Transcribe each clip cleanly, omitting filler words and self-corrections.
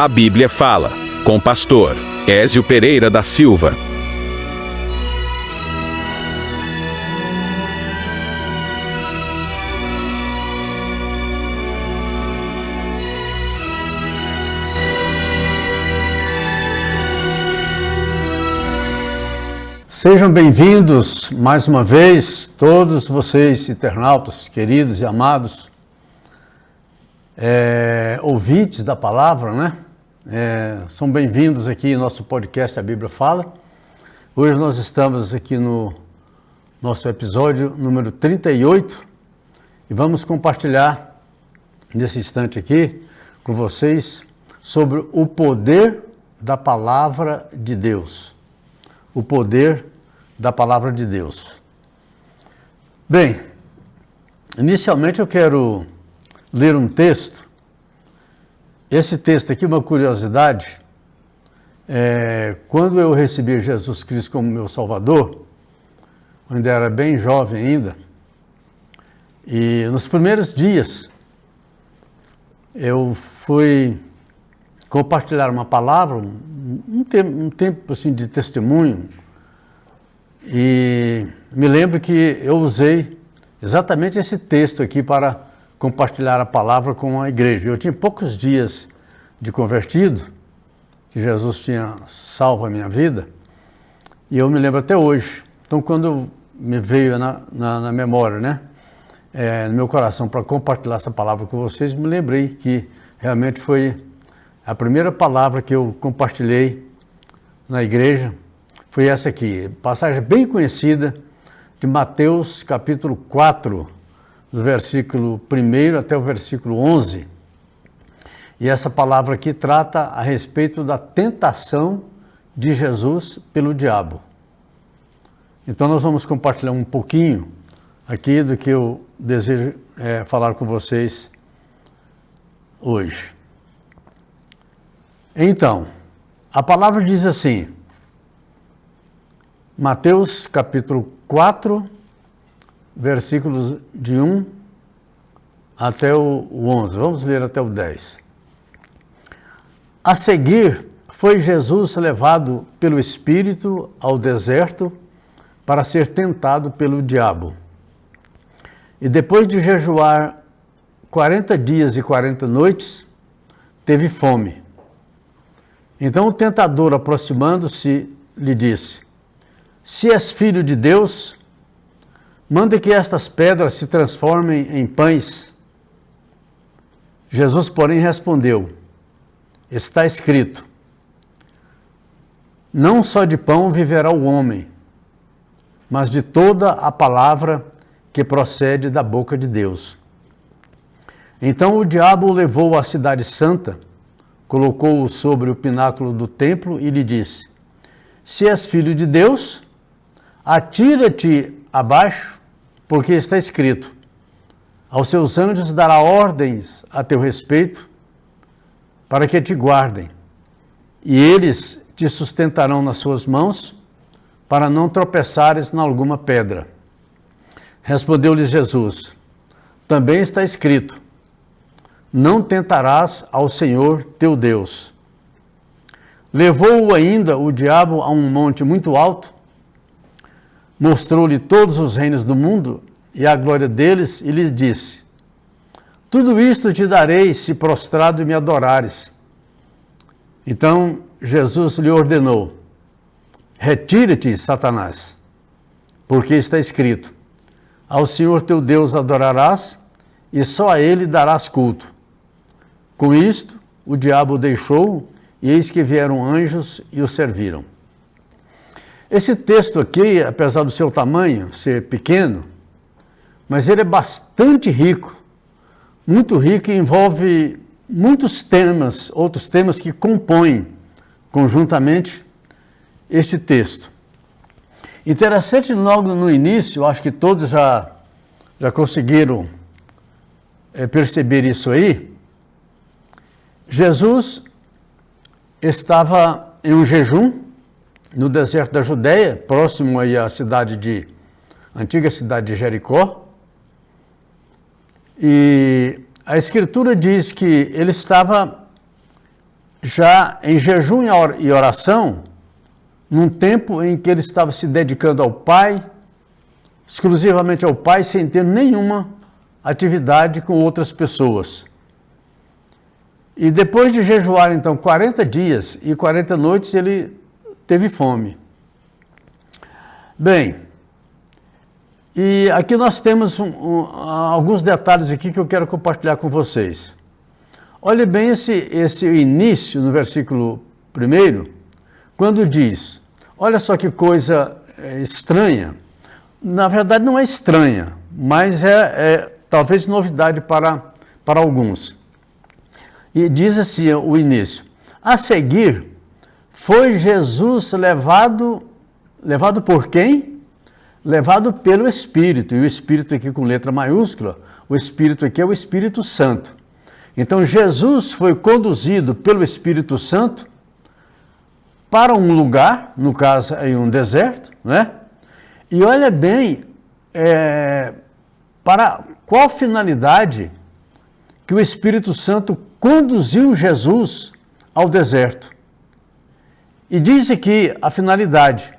A Bíblia Fala, com o pastor Ézio Pereira da Silva. Sejam bem-vindos mais uma vez, todos vocês internautas, queridos e amados, ouvintes da palavra, né? São bem-vindos aqui no nosso podcast A Bíblia Fala. Hoje nós estamos aqui no nosso episódio número 38 e vamos compartilhar nesse instante aqui com vocês sobre o poder da palavra de Deus. O poder da palavra de Deus. Bem, inicialmente eu quero ler um texto. Esse texto aqui, uma curiosidade, quando eu recebi Jesus Cristo como meu Salvador, ainda era bem jovem ainda, e nos primeiros dias eu fui compartilhar uma palavra, um tempo assim, de testemunho, e me lembro que eu usei exatamente esse texto aqui para compartilhar a palavra com a igreja. Eu tinha poucos dias de convertido, que Jesus tinha salvo a minha vida, e eu me lembro até hoje. Então, quando me veio na memória, né, no meu coração, para compartilhar essa palavra com vocês, me lembrei que realmente foi a primeira palavra que eu compartilhei na igreja, foi essa aqui, passagem bem conhecida de Mateus capítulo 4, do versículo 1 até o versículo 11. E essa palavra aqui trata a respeito da tentação de Jesus pelo diabo. Então nós vamos compartilhar um pouquinho aqui do que eu desejo falar com vocês hoje. Então, a palavra diz assim, Mateus capítulo 4, versículos de 1 até o 11. Vamos ler até o 10. A seguir, foi Jesus levado pelo Espírito ao deserto para ser tentado pelo diabo. E depois de jejuar 40 dias e 40 noites, teve fome. Então o tentador, aproximando-se, lhe disse: Se és filho de Deus, manda que estas pedras se transformem em pães. Jesus, porém, respondeu: Está escrito, não só de pão viverá o homem, mas de toda a palavra que procede da boca de Deus. Então o diabo o levou à cidade santa, colocou-o sobre o pináculo do templo e lhe disse: Se és filho de Deus, atira-te abaixo, porque está escrito, aos seus anjos dará ordens a teu respeito, para que te guardem, e eles te sustentarão nas suas mãos, para não tropeçares em alguma pedra. Respondeu-lhes Jesus: Também está escrito, não tentarás ao Senhor teu Deus. Levou-o ainda o diabo a um monte muito alto, mostrou-lhe todos os reinos do mundo e a glória deles, e lhe disse: Tudo isto te darei se prostrado me adorares. Então Jesus lhe ordenou: Retira-te, Satanás, porque está escrito, ao Senhor teu Deus adorarás, e só a ele darás culto. Com isto, o diabo o deixou, e eis que vieram anjos e o serviram. Esse texto aqui, apesar do seu tamanho ser pequeno, mas ele é bastante rico, muito rico, e envolve muitos temas, outros temas que compõem conjuntamente este texto. Interessante, logo no início, acho que todos já conseguiram perceber isso aí. Jesus estava em um jejum no deserto da Judéia, próximo aí à antiga cidade de Jericó, e a Escritura diz que ele estava já em jejum e oração, num tempo em que ele estava se dedicando ao Pai, exclusivamente ao Pai, sem ter nenhuma atividade com outras pessoas. E depois de jejuar, então, 40 dias e 40 noites, ele teve fome. Bem, e aqui nós temos alguns detalhes aqui que eu quero compartilhar com vocês. Olhe bem esse início no versículo 1, quando diz, olha só que coisa estranha. Na verdade não é estranha, mas é talvez novidade para alguns. E diz assim o início, a seguir, foi Jesus levado por quem? Levado pelo Espírito, e o Espírito aqui com letra maiúscula, o Espírito aqui é o Espírito Santo. Então Jesus foi conduzido pelo Espírito Santo para um lugar, no caso em um deserto, né? E olha bem, para qual finalidade que o Espírito Santo conduziu Jesus ao deserto. E diz aqui a finalidade,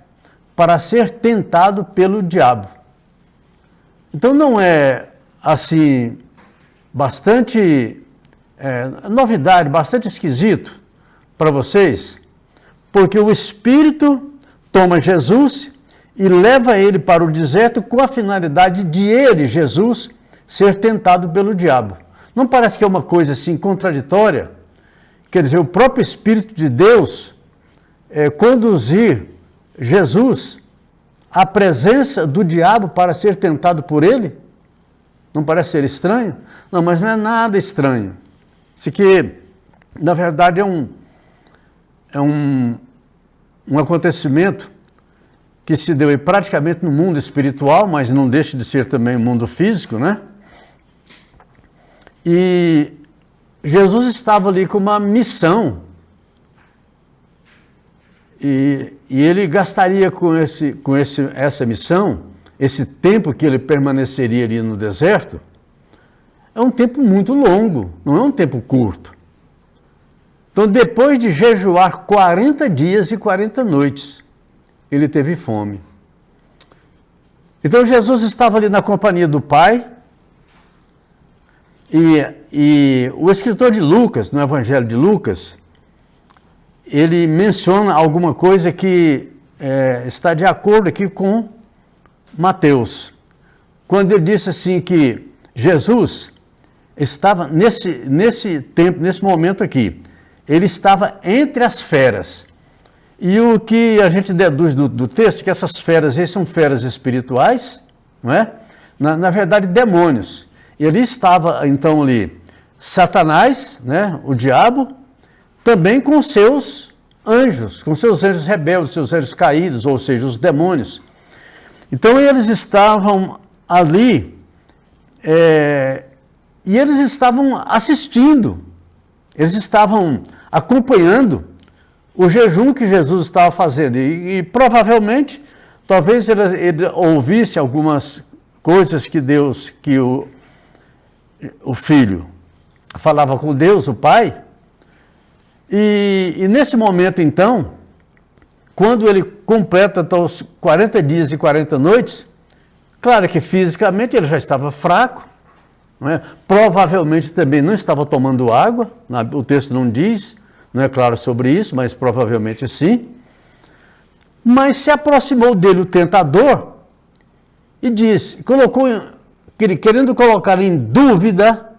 para ser tentado pelo diabo. Então não é assim, bastante novidade, bastante esquisito para vocês, porque o Espírito toma Jesus e leva ele para o deserto com a finalidade de ele, Jesus, ser tentado pelo diabo. Não parece que é uma coisa assim contraditória? Quer dizer, o próprio Espírito de Deus conduzir Jesus à presença do diabo para ser tentado por ele? Não parece ser estranho? Não, mas não é nada estranho. Isso aqui, na verdade, é um acontecimento que se deu aí praticamente no mundo espiritual, mas não deixa de ser também o mundo físico, né? E Jesus estava ali com uma missão e ele gastaria com essa missão, esse tempo que ele permaneceria ali no deserto, é um tempo muito longo, não é um tempo curto. Então, depois de jejuar 40 dias e 40 noites, ele teve fome. Então, Jesus estava ali na companhia do Pai, e o escritor de Lucas, no Evangelho de Lucas, ele menciona alguma coisa que está de acordo aqui com Mateus, quando ele disse assim que Jesus estava nesse tempo, nesse momento aqui, ele estava entre as feras. E o que a gente deduz do texto, que essas feras, são feras espirituais, não é? Na verdade, demônios. Ele estava, então, ali, Satanás, né, o diabo, também com seus anjos rebeldes, seus anjos caídos, ou seja, os demônios. Então, eles estavam ali, e eles estavam assistindo, eles estavam acompanhando o jejum que Jesus estava fazendo. E provavelmente, talvez ele ouvisse algumas coisas que o Filho falava com Deus, o Pai, e nesse momento, então, quando ele completa então, os 40 dias e 40 noites, claro que fisicamente ele já estava fraco, não é? Provavelmente também não estava tomando água, o texto não diz, não é claro sobre isso, mas provavelmente sim. Mas se aproximou dele o tentador e disse, querendo colocar em dúvida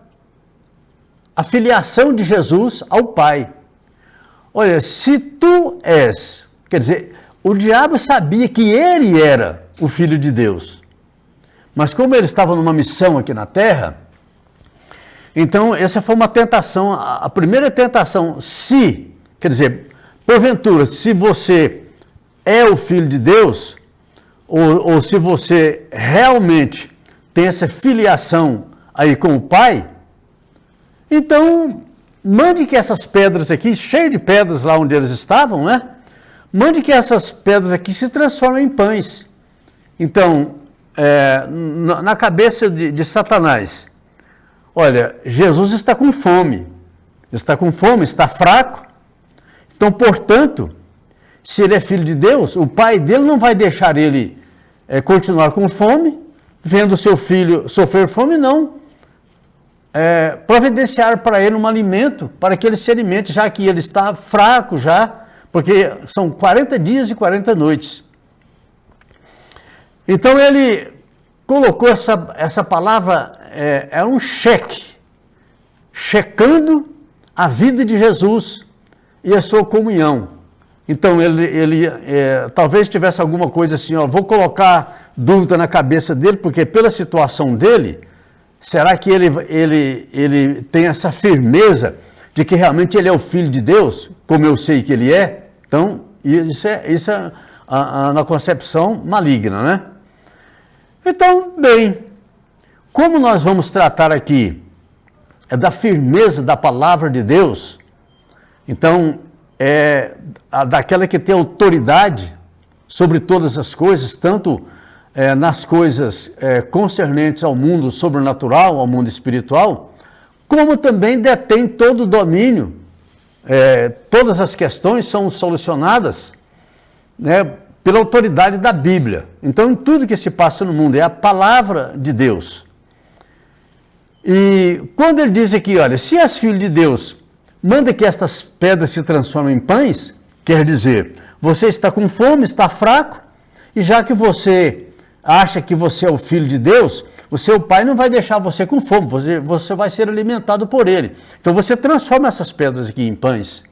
a filiação de Jesus ao Pai. Olha, se tu és, quer dizer, o diabo sabia que ele era o Filho de Deus, mas como ele estava numa missão aqui na terra, então essa foi uma tentação, a primeira tentação, quer dizer, porventura, se você é o Filho de Deus, ou se você realmente tem essa filiação aí com o Pai, então mande que essas pedras aqui, cheio de pedras lá onde eles estavam, né? Mande que essas pedras aqui se transformem em pães. Então, na cabeça de Satanás, olha, Jesus está com fome, está fraco, Então, portanto, se ele é filho de Deus, o pai dele não vai deixar ele continuar com fome, vendo seu filho sofrer fome, não. Providenciar para ele um alimento, para que ele se alimente, já que ele está fraco já, porque são 40 dias e 40 noites. Então ele colocou essa palavra, é um cheque, checando a vida de Jesus e a sua comunhão. Então ele talvez tivesse alguma coisa assim, vou colocar dúvida na cabeça dele, porque pela situação dele, será que ele tem essa firmeza de que realmente ele é o Filho de Deus, como eu sei que ele é? Então, isso é na concepção maligna, né? Então, bem, como nós vamos tratar aqui da firmeza da palavra de Deus, então, daquela que tem autoridade sobre todas as coisas, tanto nas coisas concernentes ao mundo sobrenatural, ao mundo espiritual, como também detém todo o domínio. Todas as questões são solucionadas, né, pela autoridade da Bíblia. Então, em tudo que se passa no mundo, é a palavra de Deus. E quando ele diz aqui, olha, se és filho de Deus, manda que estas pedras se transformem em pães, quer dizer, você está com fome, está fraco, e já que você acha que você é o filho de Deus, o seu pai não vai deixar você com fome, você vai ser alimentado por ele. Então você transforma essas pedras aqui em pães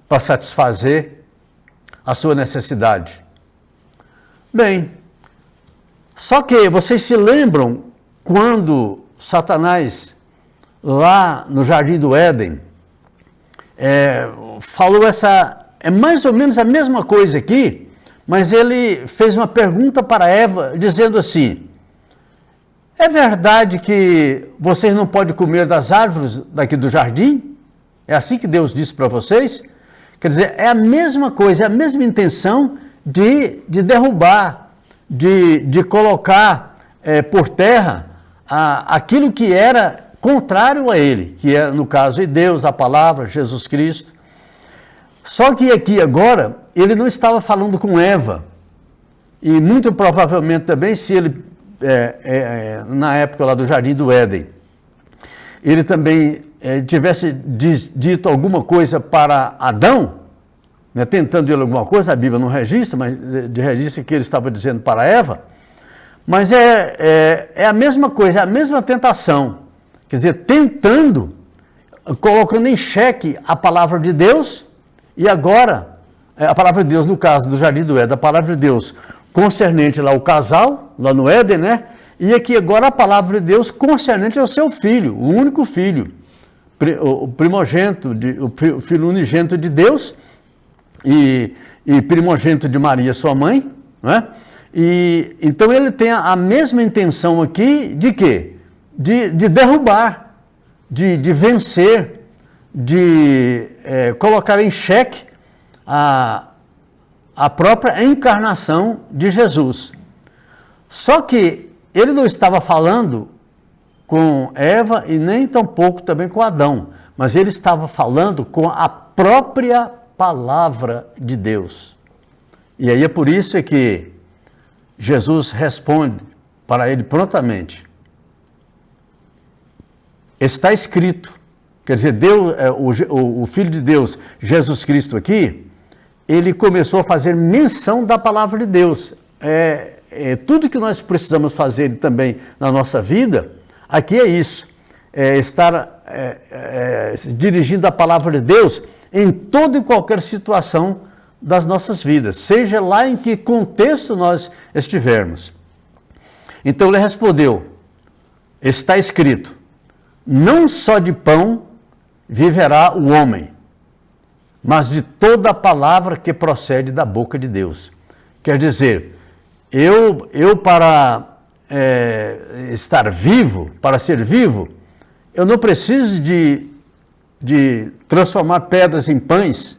para satisfazer a sua necessidade. Bem, só que vocês se lembram quando Satanás, lá no Jardim do Éden, falou mais ou menos a mesma coisa aqui, mas ele fez uma pergunta para Eva, dizendo assim, é verdade que vocês não podem comer das árvores daqui do jardim? É assim que Deus disse para vocês? Quer dizer, é a mesma coisa, é a mesma intenção de derrubar, de colocar por terra aquilo que era contrário a ele, que é, no caso, Deus, a palavra, Jesus Cristo. Só que aqui agora, ele não estava falando com Eva, e muito provavelmente também, se ele, na época lá do Jardim do Éden, ele também tivesse dito alguma coisa para Adão, né, tentando ele alguma coisa, a Bíblia não registra, mas registra que ele estava dizendo para Eva, mas é a mesma coisa, é a mesma tentação, quer dizer, tentando, colocando em xeque a palavra de Deus, e agora, a palavra de Deus, no caso do Jardim do Éden, a palavra de Deus concernente lá ao casal, lá no Éden, né, e aqui agora a palavra de Deus concernente ao seu filho, o único filho, o primogênito, o filho unigênito de Deus e primogênito de Maria, sua mãe, né? E então ele tem a mesma intenção aqui de quê? De derrubar, de vencer, de colocar em xeque a própria encarnação de Jesus. Só que ele não estava falando com Eva e nem tampouco também com Adão, mas ele estava falando com a própria palavra de Deus. E aí é por isso que Jesus responde para ele prontamente. Está escrito, quer dizer, Deus, o Filho de Deus, Jesus Cristo aqui, ele começou a fazer menção da palavra de Deus. Tudo que nós precisamos fazer também na nossa vida, aqui é isso, estar dirigindo a palavra de Deus em toda e qualquer situação das nossas vidas, seja lá em que contexto nós estivermos. Então ele respondeu, está escrito, não só de pão viverá o homem, mas de toda a palavra que procede da boca de Deus. Quer dizer, eu para estar vivo, para ser vivo, eu não preciso de transformar pedras em pães,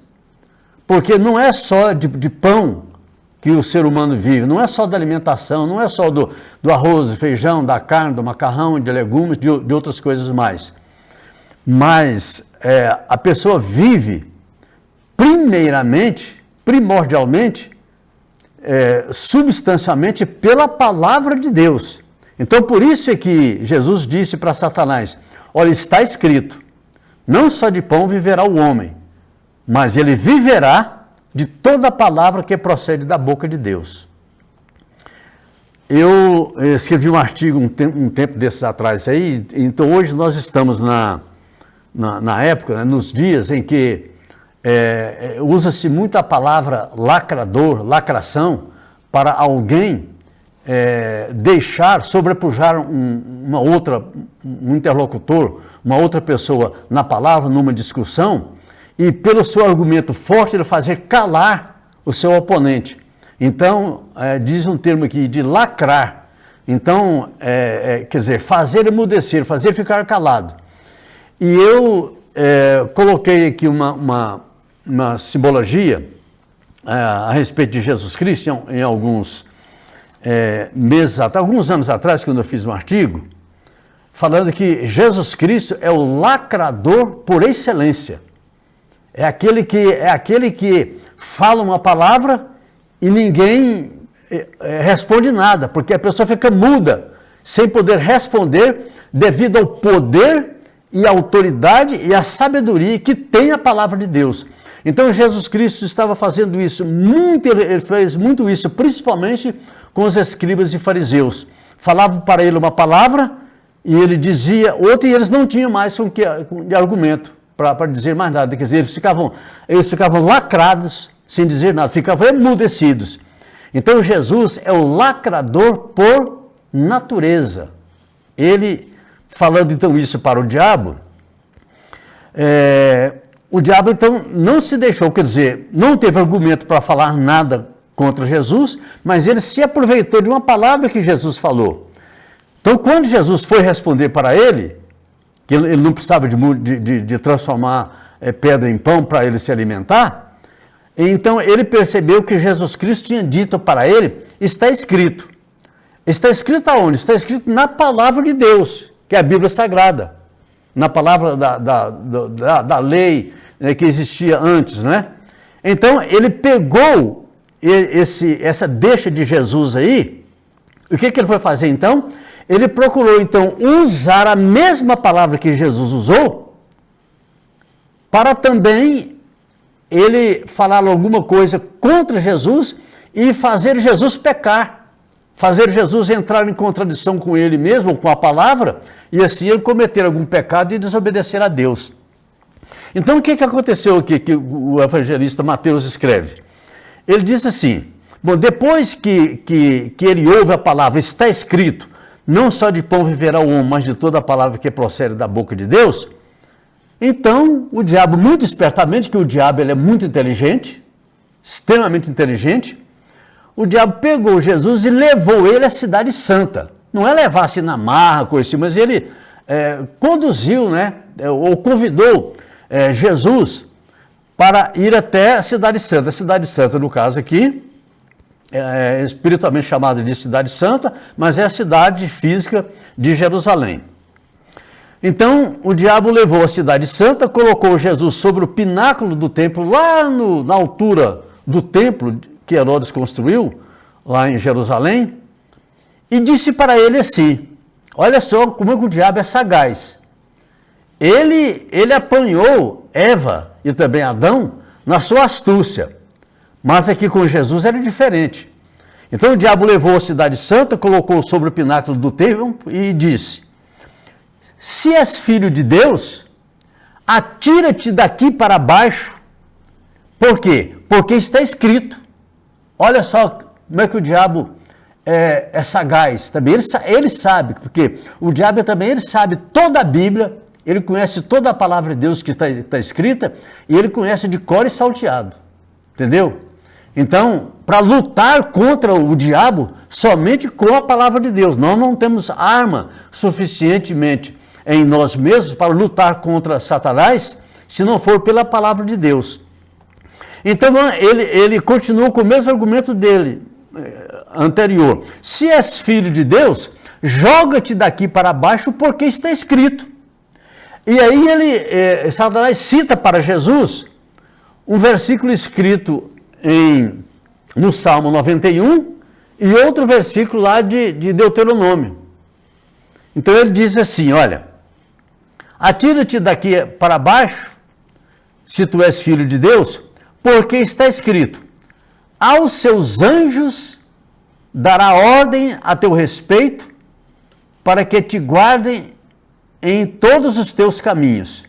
porque não é só de pão que o ser humano vive, não é só da alimentação, não é só do arroz, do feijão, da carne, do macarrão, de legumes, de outras coisas mais. Mas a pessoa vive primeiramente, primordialmente, substancialmente pela palavra de Deus. Então, por isso é que Jesus disse para Satanás: olha, está escrito, não só de pão viverá o homem, mas ele viverá de toda a palavra que procede da boca de Deus. Eu escrevi um artigo um tempo desses atrás aí, então hoje nós estamos na época, né, nos dias em que usa-se muito a palavra lacrador, lacração, para alguém deixar, sobrepujar um interlocutor, uma outra pessoa na palavra, numa discussão, e pelo seu argumento forte ele fazer calar o seu oponente. Então, diz um termo aqui de lacrar. Então, quer dizer, fazer emudecer, fazer ficar calado. E eu coloquei aqui uma simbologia a respeito de Jesus Cristo em alguns alguns anos atrás, quando eu fiz um artigo, falando que Jesus Cristo é o lacrador por excelência. É aquele que fala uma palavra e ninguém responde nada, porque a pessoa fica muda, sem poder responder, devido ao poder e a autoridade e a sabedoria que tem a palavra de Deus. Então Jesus Cristo estava fazendo isso ele fez muito isso, principalmente com os escribas e fariseus. Falavam para ele uma palavra e ele dizia outra, e eles não tinham mais de argumento para dizer mais nada. Quer dizer, eles ficavam lacrados, sem dizer nada, ficavam emudecidos. Então Jesus é o lacrador por natureza. Ele, falando então isso para o diabo então não se deixou, quer dizer, não teve argumento para falar nada contra Jesus, mas ele se aproveitou de uma palavra que Jesus falou. Então quando Jesus foi responder para ele, que ele não precisava de transformar pedra em pão para ele se alimentar, então ele percebeu que Jesus Cristo tinha dito para ele: está escrito. Está escrito aonde? Está escrito na palavra de Deus, que é a Bíblia Sagrada, na palavra da lei que existia antes, né? Então ele pegou essa deixa de Jesus aí. O que ele foi fazer então? Ele procurou então usar a mesma palavra que Jesus usou para também ele falar alguma coisa contra Jesus e fazer Jesus pecar, fazer Jesus entrar em contradição com ele mesmo, com a palavra, e assim ele cometer algum pecado e desobedecer a Deus. Então o que aconteceu aqui que o evangelista Mateus escreve? Ele diz assim: bom, depois que ele ouve a palavra, está escrito, não só de pão viverá o homem, mas de toda a palavra que procede da boca de Deus. Então, o diabo, muito espertamente, que o diabo ele é muito inteligente, extremamente inteligente, o diabo pegou Jesus e levou ele à cidade santa. Não é levar assim na marra, coisa assim, mas ele conduziu, né, ou convidou Jesus para ir até a cidade santa. A cidade santa, no caso aqui, é espiritualmente chamada de cidade santa, mas é a cidade física de Jerusalém. Então, o diabo levou a cidade santa, colocou Jesus sobre o pináculo do templo, lá na altura do templo que Herodes construiu, lá em Jerusalém, e disse para ele assim: olha só como é que o diabo é sagaz. Ele apanhou Eva e também Adão na sua astúcia, mas aqui com Jesus era diferente. Então o diabo levou a cidade santa, colocou sobre o pináculo do templo e disse: se és filho de Deus, atira-te daqui para baixo. Por quê? Porque está escrito. Olha só como é que o diabo é sagaz. Também ele sabe, porque o diabo também ele sabe toda a Bíblia, ele conhece toda a palavra de Deus que está escrita, e ele conhece de cor e salteado. Entendeu? Então, para lutar contra o diabo, somente com a palavra de Deus. Nós não temos arma suficientemente em nós mesmos para lutar contra Satanás, se não for pela palavra de Deus. Então, ele continuou com o mesmo argumento dele anterior. Se és filho de Deus, joga-te daqui para baixo, porque está escrito. E aí Satanás cita para Jesus um versículo escrito no Salmo 91 e outro versículo lá de Deuteronômio. Então ele diz assim, olha, atira-te daqui para baixo, se tu és filho de Deus, porque está escrito, aos seus anjos dará ordem a teu respeito, para que te guardem em todos os teus caminhos.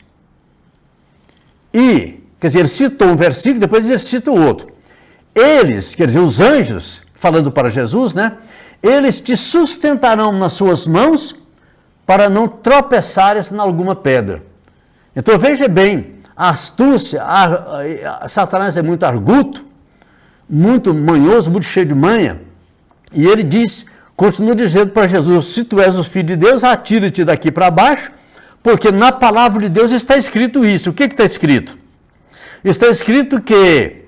E, quer dizer, ele citou um versículo, depois ele cita o outro. Eles, quer dizer, os anjos, falando para Jesus, né? Eles te sustentarão nas suas mãos para não tropeçares em alguma pedra. Então veja bem, a astúcia, Satanás é muito arguto, muito manhoso, muito cheio de manha, e ele diz, continua dizendo para Jesus, se tu és o Filho de Deus, atira-te daqui para baixo, porque na palavra de Deus está escrito isso. O que está escrito? Está escrito que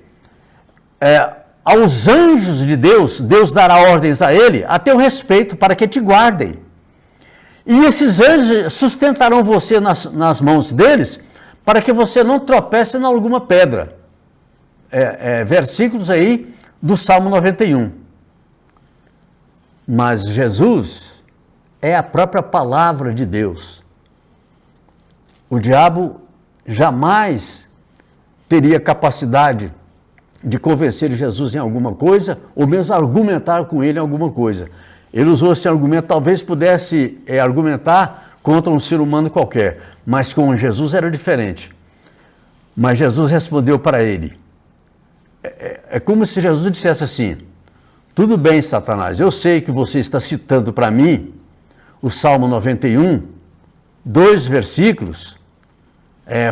aos anjos de Deus, Deus dará ordens a ele a teu respeito para que te guardem. E esses anjos sustentarão você nas mãos deles para que você não tropece em alguma pedra. Versículos aí do Salmo 91. Mas Jesus é a própria palavra de Deus. O diabo jamais teria capacidade de convencer Jesus em alguma coisa, ou mesmo argumentar com ele em alguma coisa. Ele usou esse argumento, talvez pudesse argumentar contra um ser humano qualquer, mas com Jesus era diferente. Mas Jesus respondeu para ele. É como se Jesus dissesse assim, tudo bem, Satanás, eu sei que você está citando para mim o Salmo 91, 2 versículos,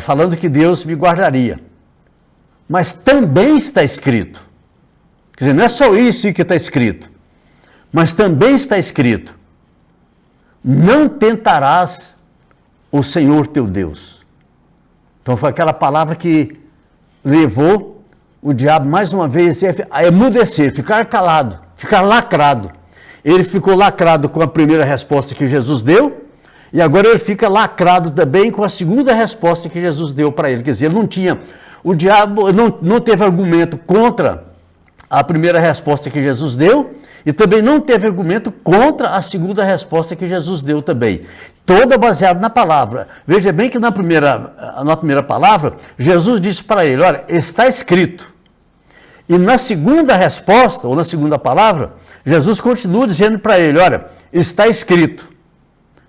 falando que Deus me guardaria. Mas também está escrito, quer dizer, não é só isso que está escrito, mas também está escrito, não tentarás o Senhor teu Deus. Então foi aquela palavra que levou o diabo mais uma vez a emudecer, ficar calado, ficar lacrado. Ele ficou lacrado com a primeira resposta que Jesus deu, e agora ele fica lacrado também com a segunda resposta que Jesus deu para ele. Quer dizer, ele não tinha, o diabo não teve argumento contra a primeira resposta que Jesus deu, e também não teve argumento contra a segunda resposta que Jesus deu também. Toda baseada na palavra. Veja bem que na primeira palavra, Jesus disse para ele, olha, está escrito. E na segunda resposta, ou na segunda palavra, Jesus continua dizendo para ele, olha, está escrito.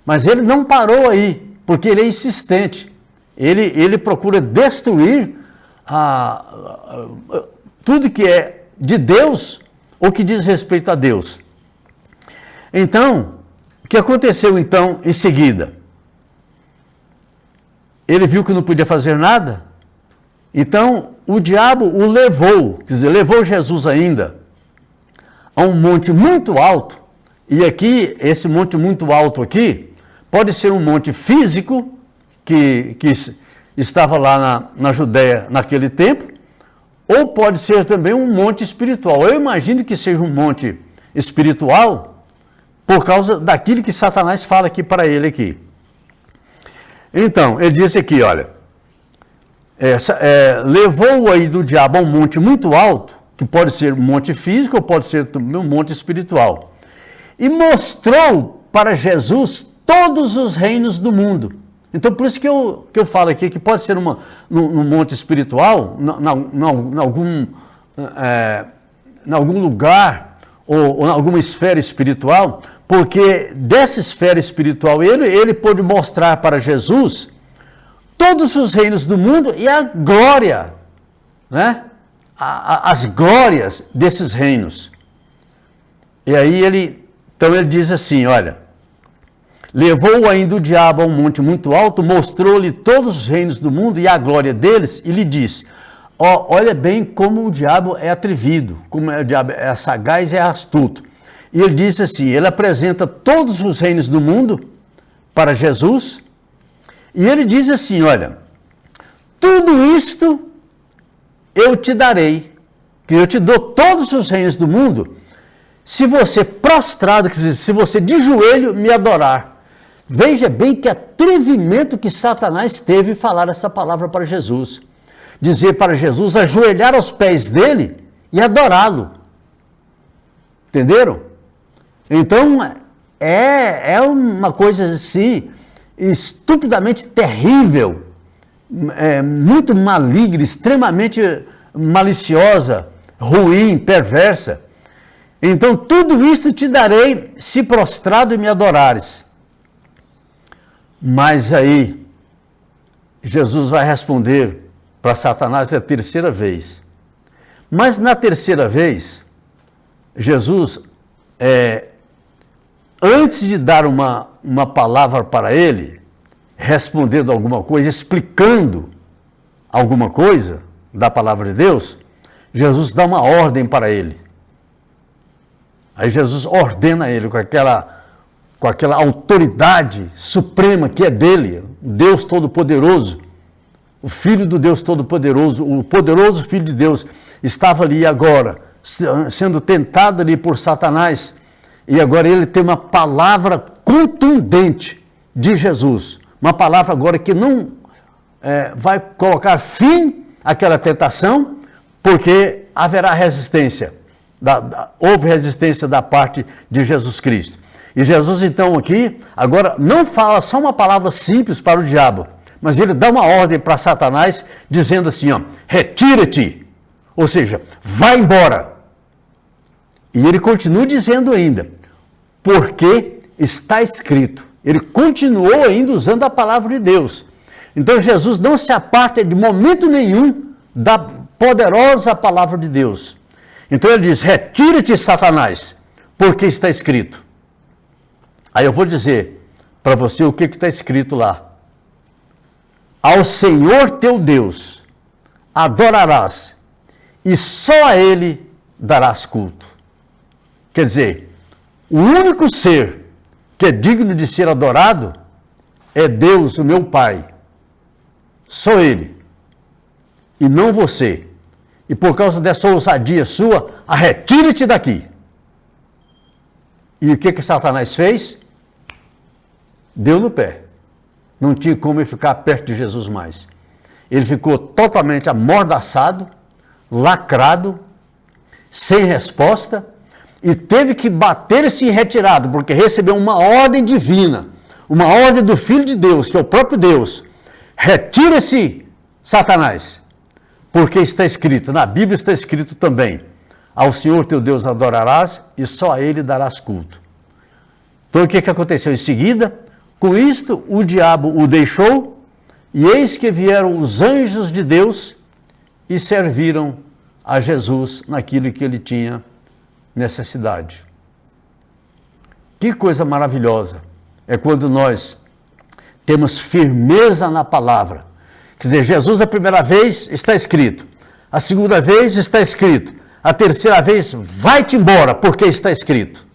Mas ele não parou aí, porque ele é insistente. Ele procura destruir tudo que é de Deus, ou que diz respeito a Deus. Então, o que aconteceu então em seguida? Ele viu que não podia fazer nada, então o diabo o levou, quer dizer, levou Jesus ainda a um monte muito alto, e aqui, esse monte muito alto aqui, pode ser um monte físico, que estava lá na Judéia naquele tempo, ou pode ser também um monte espiritual. Eu imagino que seja um monte espiritual por causa daquilo que Satanás fala aqui para ele aqui. Então, ele disse aqui, olha, levou aí do diabo a um monte muito alto, que pode ser um monte físico ou pode ser também um monte espiritual, e mostrou para Jesus todos os reinos do mundo. Então, por isso que eu falo aqui que pode ser num monte espiritual, em algum lugar, ou em alguma esfera espiritual, porque dessa esfera espiritual ele pôde mostrar para Jesus todos os reinos do mundo e a glória, né? As glórias desses reinos. E aí então ele diz assim, olha, levou ainda o diabo a um monte muito alto, mostrou-lhe todos os reinos do mundo e a glória deles, e lhe disse, olha bem como o diabo é atrevido, como o diabo é sagaz e é astuto. E ele disse assim, ele apresenta todos os reinos do mundo para Jesus, e ele diz assim, olha, tudo isto eu te darei, que eu te dou todos os reinos do mundo, se você prostrado, quer dizer, se você de joelho me adorar. Veja bem que atrevimento que Satanás teve em falar essa palavra para Jesus. dizer para Jesus ajoelhar aos pés dele e adorá-lo. Entenderam? Então, é uma coisa assim, estupidamente terrível, muito maligna, extremamente maliciosa, ruim, perversa. Então, tudo isto te darei se prostrado e me adorares. Mas aí, Jesus vai responder para Satanás a terceira vez. Mas na terceira vez, Jesus, antes de dar uma palavra para ele, respondendo alguma coisa, explicando alguma coisa da palavra de Deus, Jesus dá uma ordem para ele. Aí Jesus ordena ele com aquela autoridade suprema que é dele, o Deus Todo-Poderoso, o Filho do Deus Todo-Poderoso, o poderoso Filho de Deus, estava ali agora, sendo tentado ali por Satanás, e agora ele tem uma palavra contundente de Jesus, uma palavra agora que não vai colocar fim àquela tentação, porque haverá resistência. Houve resistência da parte de Jesus Cristo. E Jesus, então, aqui, agora não fala só uma palavra simples para o diabo, mas ele dá uma ordem para Satanás, dizendo assim, ó, retira-te, ou seja, vai embora. E ele continua dizendo ainda, porque está escrito. Ele continuou ainda usando a palavra de Deus. Então Jesus não se aparta de momento nenhum da poderosa palavra de Deus. Então ele diz, retira-te, Satanás, porque está escrito. Aí eu vou dizer para você o que está escrito lá. Ao Senhor teu Deus adorarás, e só a Ele darás culto. Quer dizer, o único ser que é digno de ser adorado é Deus, o meu Pai. Só Ele. E não você. E por causa dessa ousadia sua, retire-te daqui. E o que Satanás fez? Deu no pé. Não tinha como ele ficar perto de Jesus mais. Ele ficou totalmente amordaçado, lacrado, sem resposta, e teve que bater-se em retirada, porque recebeu uma ordem divina, uma ordem do Filho de Deus, que é o próprio Deus. Retira-se, Satanás. Porque está escrito, na Bíblia está escrito também, ao Senhor teu Deus adorarás e só a Ele darás culto. Então o que aconteceu em seguida? Com isto o diabo o deixou e eis que vieram os anjos de Deus e serviram a Jesus naquilo que ele tinha necessidade. Que coisa maravilhosa é quando nós temos firmeza na palavra. Quer dizer, Jesus a primeira vez está escrito, a segunda vez está escrito, a terceira vez vai-te embora, porque está escrito.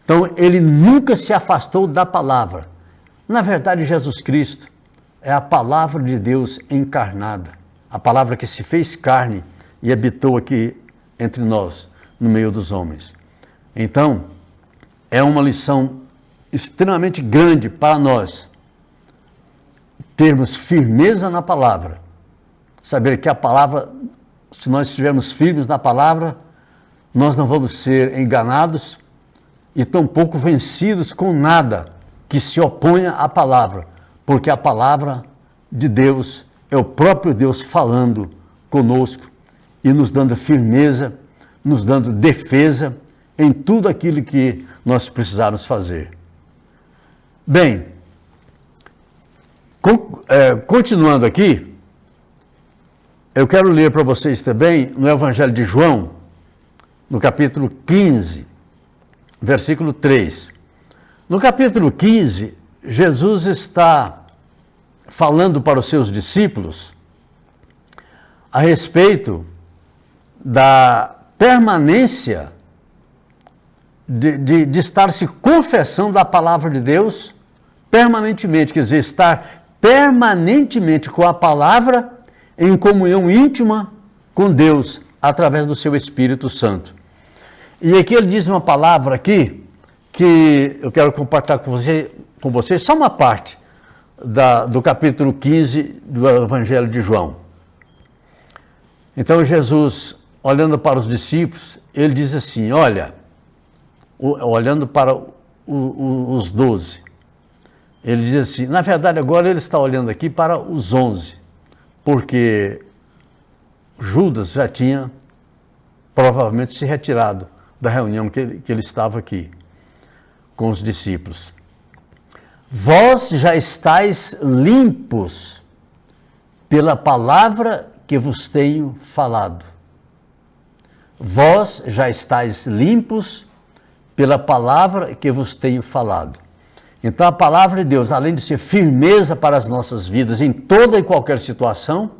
Então, ele nunca se afastou da palavra. Na verdade, Jesus Cristo é a palavra de Deus encarnada, a palavra que se fez carne e habitou aqui entre nós, no meio dos homens. Então, é uma lição extremamente grande para nós, termos firmeza na palavra, saber que a palavra, se nós estivermos firmes na palavra, nós não vamos ser enganados e tampouco vencidos com nada que se oponha à palavra, porque a palavra de Deus é o próprio Deus falando conosco e nos dando firmeza, nos dando defesa em tudo aquilo que nós precisarmos fazer. Bem, continuando aqui, eu quero ler para vocês também no Evangelho de João, no capítulo 15, versículo 3. No capítulo 15, Jesus está falando para os seus discípulos a respeito da permanência de estar se confessando a palavra de Deus permanentemente, quer dizer, estar permanentemente com a palavra em comunhão íntima com Deus, através do seu Espírito Santo. E aqui ele diz uma palavra aqui, que eu quero compartilhar com vocês só uma parte do capítulo 15 do Evangelho de João. Então Jesus, olhando para os discípulos, ele diz assim, olha, olhando para os 12, ele diz assim, na verdade agora ele está olhando aqui para os 11, porque Judas já tinha provavelmente se retirado da reunião que ele estava aqui com os discípulos. Vós já estáis limpos pela palavra que vos tenho falado. Vós já estáis limpos pela palavra que vos tenho falado. Então a palavra de Deus, além de ser firmeza para as nossas vidas em toda e qualquer situação,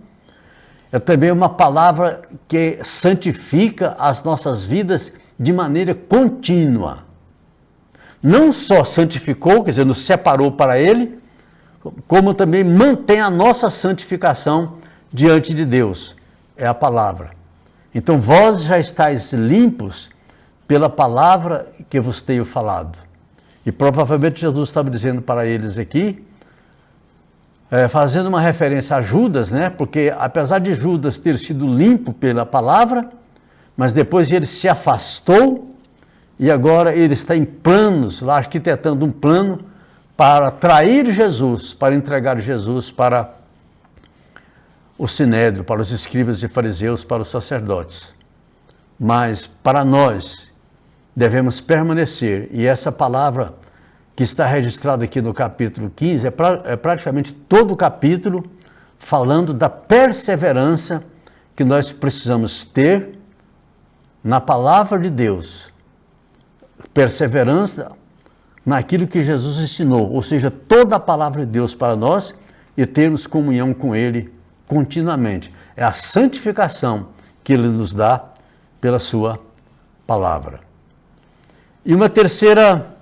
é também uma palavra que santifica as nossas vidas de maneira contínua. Não só santificou, quer dizer, nos separou para Ele, como também mantém a nossa santificação diante de Deus. É a palavra. Então, vós já estáis limpos pela palavra que vos tenho falado. E provavelmente Jesus estava dizendo para eles aqui, fazendo uma referência a Judas, né? Porque apesar de Judas ter sido limpo pela palavra, mas depois ele se afastou e agora ele está em planos, lá arquitetando um plano para trair Jesus, para entregar Jesus para o sinédrio, para os escribas e fariseus, para os sacerdotes. Mas para nós devemos permanecer, e essa palavra que está registrada aqui no capítulo 15, é praticamente todo o capítulo falando da perseverança que nós precisamos ter na palavra de Deus. Perseverança naquilo que Jesus ensinou, ou seja, toda a palavra de Deus para nós e termos comunhão com Ele continuamente. É a santificação que Ele nos dá pela sua palavra. E uma terceira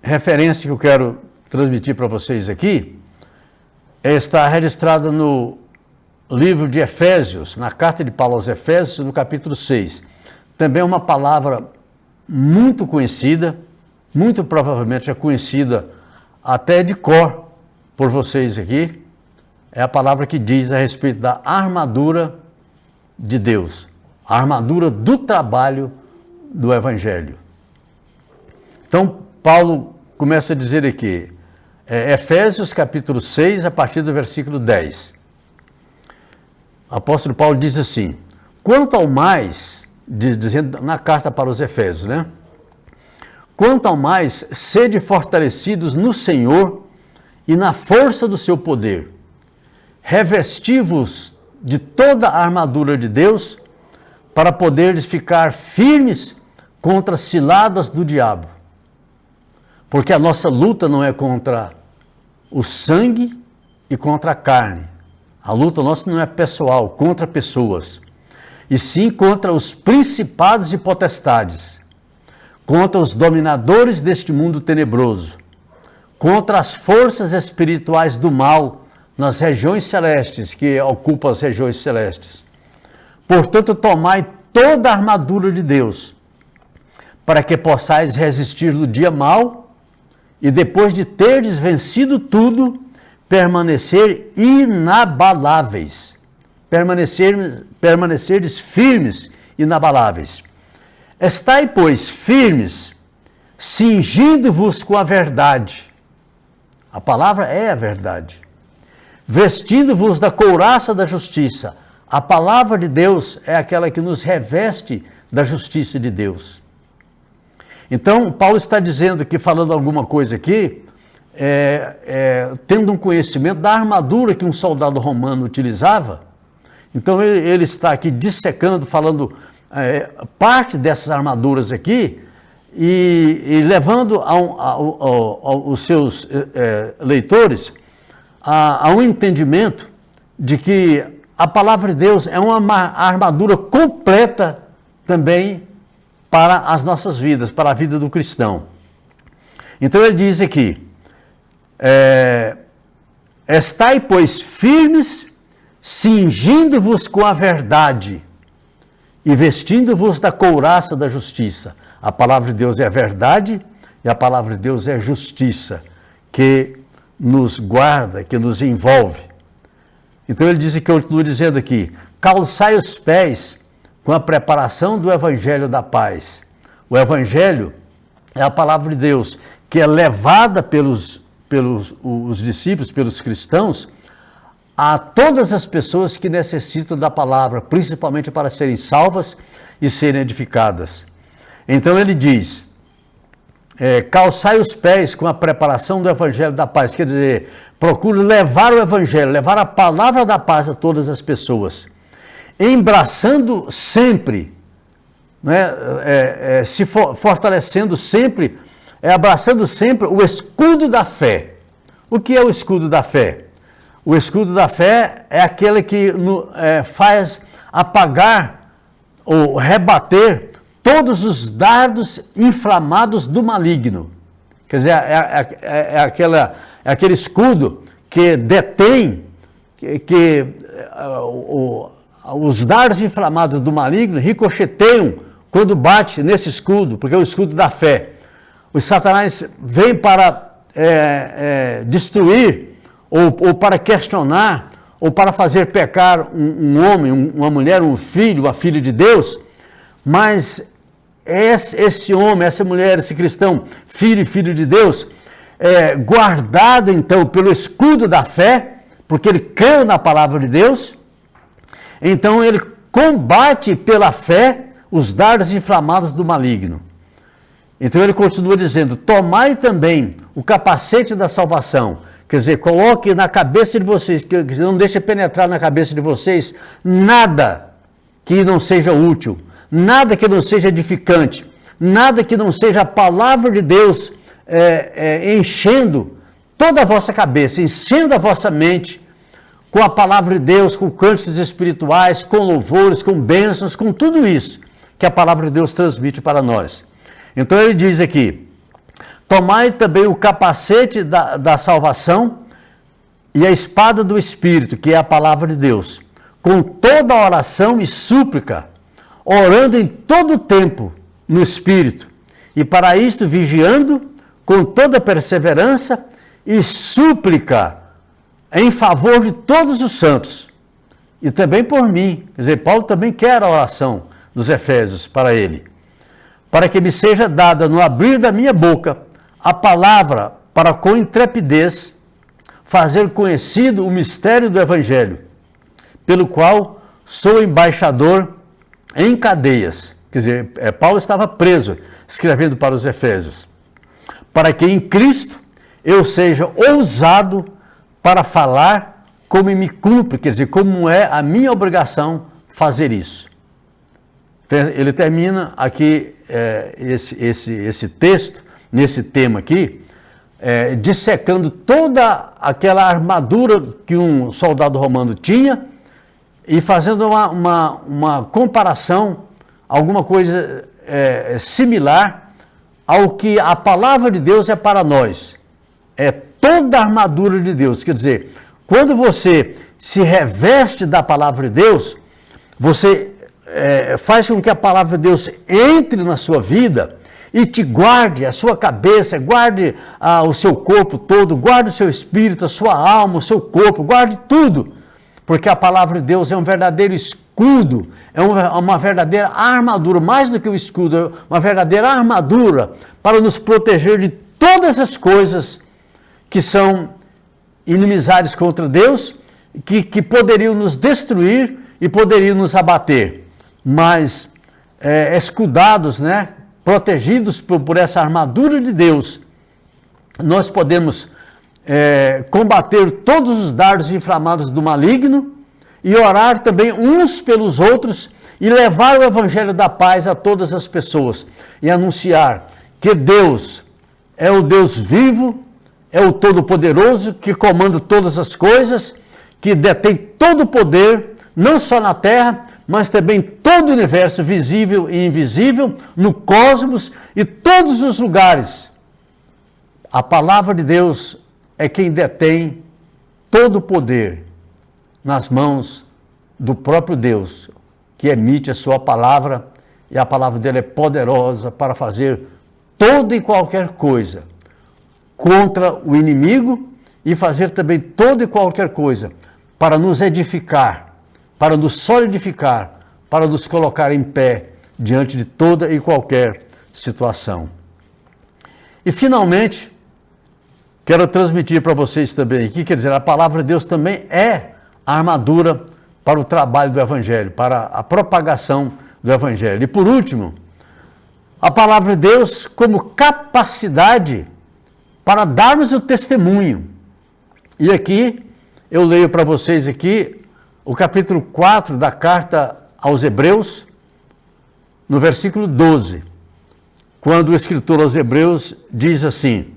referência que eu quero transmitir para vocês aqui está registrada no livro de Efésios, na carta de Paulo aos Efésios, no capítulo 6. Também é uma palavra muito conhecida, muito provavelmente é conhecida até de cor por vocês aqui. É a palavra que diz a respeito da armadura de Deus, a armadura do trabalho do Evangelho. Então, Paulo começa a dizer aqui, Efésios capítulo 6, a partir do versículo 10. O apóstolo Paulo diz assim, quanto ao mais, dizendo na carta para os Efésios, né? Quanto ao mais, sede fortalecidos no Senhor e na força do seu poder. Revesti-vos de toda a armadura de Deus para poderes ficar firmes contra as ciladas do diabo. Porque a nossa luta não é contra o sangue e contra a carne. A luta nossa não é pessoal, contra pessoas, e sim contra os principados e potestades, contra os dominadores deste mundo tenebroso, contra as forças espirituais do mal nas regiões celestes, que ocupam as regiões celestes. Portanto, tomai toda a armadura de Deus, para que possais resistir no dia mau, e depois de terdes vencido tudo, permanecer inabaláveis, permanecerdes firmes, inabaláveis. Estai, pois, firmes, cingindo-vos com a verdade. A palavra é a verdade. Vestindo-vos da couraça da justiça. A palavra de Deus é aquela que nos reveste da justiça de Deus. Então, Paulo está dizendo que, falando alguma coisa aqui, tendo um conhecimento da armadura que um soldado romano utilizava. Então, ele está aqui dissecando, falando parte dessas armaduras aqui e levando aos seus leitores a um entendimento de que a palavra de Deus é uma armadura completa também para as nossas vidas, para a vida do cristão. Então ele diz aqui, estai, pois, firmes, cingindo-vos com a verdade e vestindo-vos da couraça da justiça. A palavra de Deus é a verdade e a palavra de Deus é a justiça, que nos guarda, que nos envolve. Então ele diz que eu continua dizendo aqui, calçai os pés com a preparação do evangelho da paz. O evangelho é a palavra de Deus, que é levada pelos os discípulos, pelos cristãos, a todas as pessoas que necessitam da palavra, principalmente para serem salvas e serem edificadas. Então ele diz, calçai os pés com a preparação do evangelho da paz, quer dizer, procure levar o evangelho, levar a palavra da paz a todas as pessoas, embraçando sempre, né, fortalecendo sempre, abraçando sempre o escudo da fé. O que é o escudo da fé? O escudo da fé é aquele que faz apagar ou rebater todos os dardos inflamados do maligno. Quer dizer, é aquele escudo que detém os dardos inflamados do maligno ricocheteiam quando bate nesse escudo, porque é o escudo da fé. Os Satanás vêm para destruir, ou para questionar, ou para fazer pecar um homem, uma mulher, um filho, uma filha de Deus, mas esse homem, essa mulher, esse cristão, filho e filho de Deus, guardado então pelo escudo da fé, porque ele creu na palavra de Deus, então ele combate pela fé os dardos inflamados do maligno. Então ele continua dizendo, tomai também o capacete da salvação, quer dizer, coloque na cabeça de vocês, que não deixe penetrar na cabeça de vocês nada que não seja útil, nada que não seja edificante, nada que não seja a palavra de Deus enchendo toda a vossa cabeça, enchendo a vossa mente com a palavra de Deus, com cânticos espirituais, com louvores, com bênçãos, com tudo isso que a palavra de Deus transmite para nós. Então ele diz aqui, tomai também o capacete da salvação e a espada do Espírito, que é a palavra de Deus, com toda oração e súplica, orando em todo o tempo no Espírito, e para isto vigiando com toda perseverança e súplica em favor de todos os santos, e também por mim. Quer dizer, Paulo também quer a oração dos Efésios para ele, para que me seja dada no abrir da minha boca a palavra para com intrepidez fazer conhecido o mistério do Evangelho, pelo qual sou embaixador em cadeias. Quer dizer, Paulo estava preso, escrevendo para os Efésios, para que em Cristo eu seja ousado para falar como me cumpre, quer dizer, como é a minha obrigação fazer isso. Ele termina aqui esse texto, nesse tema aqui, dissecando toda aquela armadura que um soldado romano tinha e fazendo uma comparação, alguma coisa similar ao que a palavra de Deus é para nós. É toda a armadura de Deus. Quer dizer, quando você se reveste da palavra de Deus, você faz com que a palavra de Deus entre na sua vida e te guarde a sua cabeça, guarde o seu corpo todo, guarde o seu espírito, a sua alma, o seu corpo, guarde tudo, porque a palavra de Deus é um verdadeiro escudo, é uma verdadeira armadura, mais do que um escudo, uma verdadeira armadura para nos proteger de todas as coisas que são inimizades contra Deus, que poderiam nos destruir e poderiam nos abater. Mas escudados, né, protegidos por essa armadura de Deus, nós podemos combater todos os dardos inflamados do maligno e orar também uns pelos outros e levar o evangelho da paz a todas as pessoas e anunciar que Deus é o Deus vivo, é o Todo-Poderoso que comanda todas as coisas, que detém todo o poder, não só na terra, mas também todo o universo visível e invisível, no cosmos e todos os lugares. A palavra de Deus é quem detém todo o poder nas mãos do próprio Deus, que emite a sua palavra, e a palavra dele é poderosa para fazer toda e qualquer coisa contra o inimigo e fazer também toda e qualquer coisa para nos edificar, para nos solidificar, para nos colocar em pé diante de toda e qualquer situação. E finalmente, quero transmitir para vocês também aqui, quer dizer, a palavra de Deus também é a armadura para o trabalho do Evangelho, para a propagação do Evangelho. E por último, a palavra de Deus como capacidade para darmos o testemunho. E aqui, eu leio para vocês aqui o capítulo 4 da carta aos Hebreus, no versículo 12, quando o escritor aos Hebreus diz assim: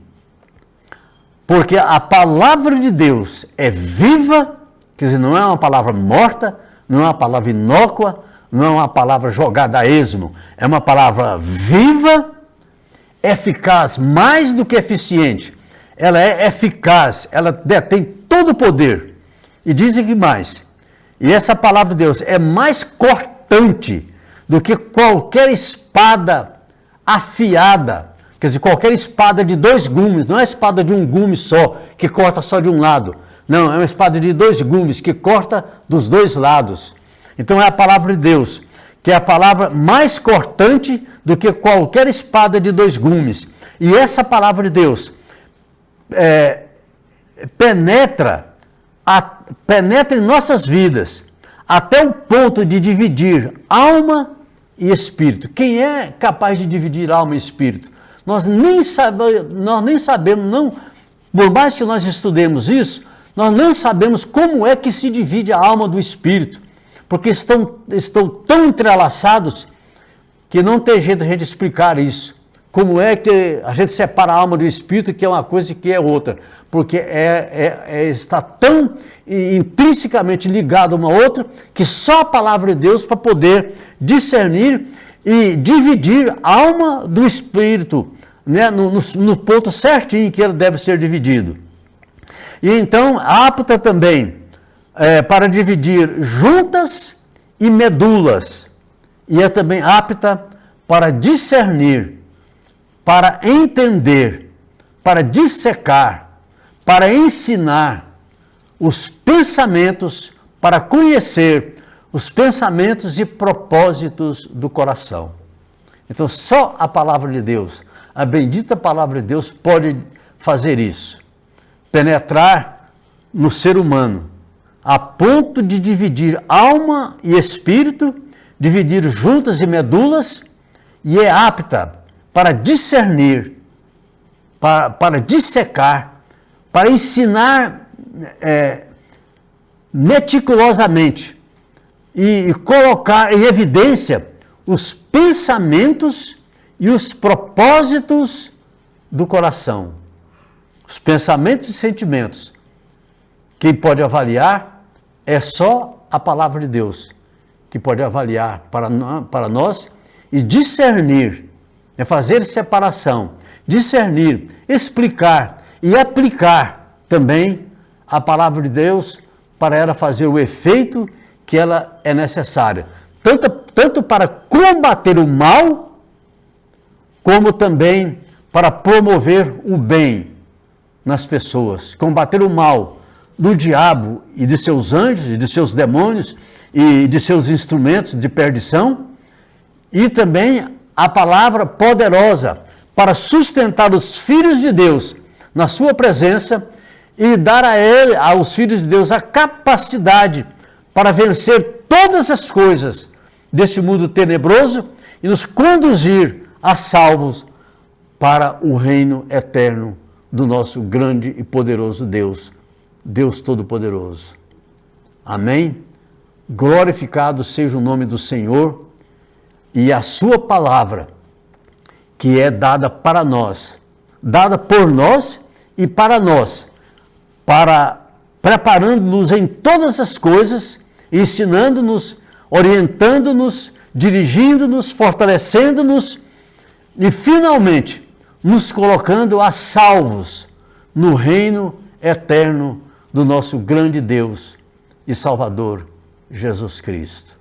porque a palavra de Deus é viva, quer dizer, não é uma palavra morta, não é uma palavra inócua, não é uma palavra jogada a esmo, é uma palavra viva, eficaz, mais do que eficiente. Ela é eficaz, ela detém todo o poder. E diz aqui mais, e essa palavra de Deus é mais cortante do que qualquer espada afiada, quer dizer, qualquer espada de 2 gumes, não é a espada de um gume só, que corta só de um lado. Não, é uma espada de 2 gumes, que corta dos 2 lados. Então é a palavra de Deus, que é a palavra mais cortante do que qualquer espada de 2 gumes. E essa palavra de Deus penetra em nossas vidas, até o ponto de dividir alma e espírito. Quem é capaz de dividir alma e espírito? Nós nem sabemos, por mais que nós estudemos isso, nós não sabemos como é que se divide a alma do espírito, porque estão tão entrelaçados que não tem jeito de a gente explicar isso. Como é que a gente separa a alma do espírito, que é uma coisa e que é outra? Porque está tão intrinsecamente ligado uma outra, que só a palavra de Deus para poder discernir e dividir a alma do espírito, né, no ponto certinho que ele deve ser dividido. E então, apta também para dividir juntas e medulas, e é também apta para discernir, para entender, para dissecar, para ensinar os pensamentos, para conhecer os pensamentos e propósitos do coração. Então, só a palavra de Deus, a bendita palavra de Deus, pode fazer isso. Penetrar no ser humano, a ponto de dividir alma e espírito, dividir juntas e medulas, e é apta para discernir, para dissecar, para ensinar meticulosamente e colocar em evidência os pensamentos e os propósitos do coração. Os pensamentos e sentimentos. Quem pode avaliar é só a palavra de Deus, que pode avaliar para nós e discernir, fazer separação, discernir, explicar e aplicar também a palavra de Deus para ela fazer o efeito que ela é necessária, tanto para combater o mal, como também para promover o bem nas pessoas, combater o mal do diabo e de seus anjos, e de seus demônios, e de seus instrumentos de perdição, e também a palavra poderosa para sustentar os filhos de Deus na sua presença e dar aos filhos de Deus, a capacidade para vencer todas as coisas deste mundo tenebroso e nos conduzir a salvos para o reino eterno do nosso grande e poderoso Deus, Deus Todo-Poderoso. Amém? Glorificado seja o nome do Senhor e a sua palavra, que é dada para nós, dada por nós e para nós, preparando-nos em todas as coisas, ensinando-nos, orientando-nos, dirigindo-nos, fortalecendo-nos e, finalmente, nos colocando a salvos no reino eterno do nosso grande Deus e Salvador, Jesus Cristo.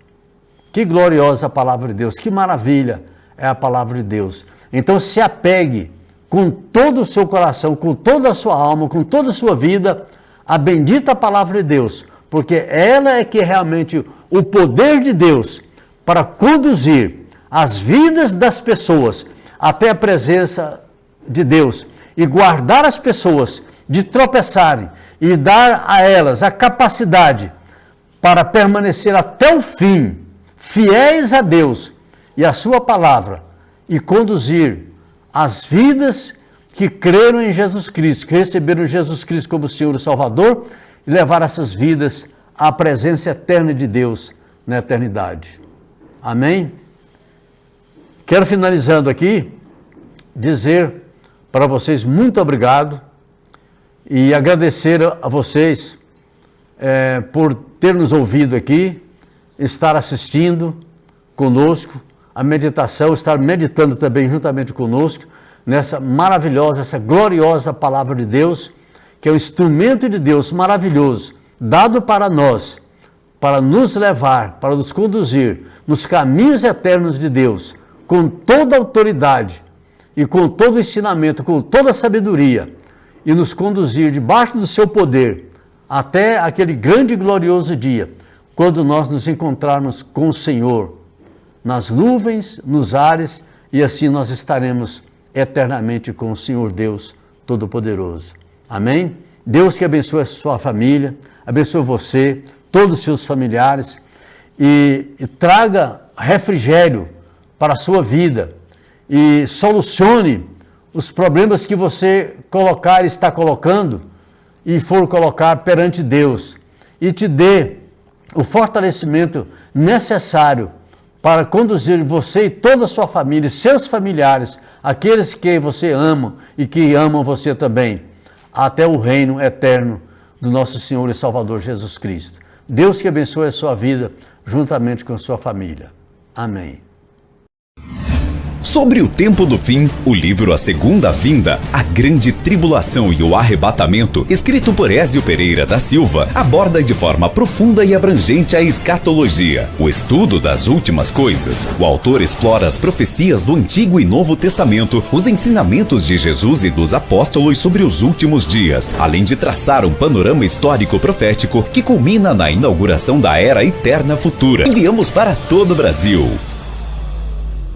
Que gloriosa a palavra de Deus, que maravilha é a palavra de Deus. Então se apegue com todo o seu coração, com toda a sua alma, com toda a sua vida, a bendita palavra de Deus, porque ela é que é realmente o poder de Deus para conduzir as vidas das pessoas até a presença de Deus e guardar as pessoas de tropeçarem e dar a elas a capacidade para permanecer até o fim, fiéis a Deus e a sua palavra, e conduzir as vidas que creram em Jesus Cristo, que receberam Jesus Cristo como Senhor e Salvador, e levar essas vidas à presença eterna de Deus na eternidade. Amém? Quero, finalizando aqui, dizer para vocês muito obrigado e agradecer a vocês por ter nos ouvido aqui, estar assistindo conosco a meditação, estar meditando também juntamente conosco nessa maravilhosa, essa gloriosa palavra de Deus, que é um instrumento de Deus maravilhoso, dado para nós, para nos levar, para nos conduzir nos caminhos eternos de Deus, com toda a autoridade e com todo o ensinamento, com toda a sabedoria, e nos conduzir debaixo do seu poder até aquele grande e glorioso dia, quando nós nos encontrarmos com o Senhor, nas nuvens, nos ares, e assim nós estaremos eternamente com o Senhor Deus Todo-Poderoso. Amém? Deus que abençoe a sua família, abençoe você, todos os seus familiares, e traga refrigério para a sua vida, e solucione os problemas que você colocar e está colocando, e for colocar perante Deus, e te dê o fortalecimento necessário para conduzir você e toda a sua família, seus familiares, aqueles que você ama e que amam você também, até o reino eterno do nosso Senhor e Salvador Jesus Cristo. Deus que abençoe a sua vida juntamente com a sua família. Amém. Sobre o tempo do fim, o livro A Segunda Vinda, a Grande Tribulação e o Arrebatamento, escrito por Ézio Pereira da Silva, aborda de forma profunda e abrangente a escatologia, o estudo das últimas coisas. O autor explora as profecias do Antigo e Novo Testamento, os ensinamentos de Jesus e dos apóstolos sobre os últimos dias, além de traçar um panorama histórico profético que culmina na inauguração da Era Eterna Futura. Enviamos para todo o Brasil.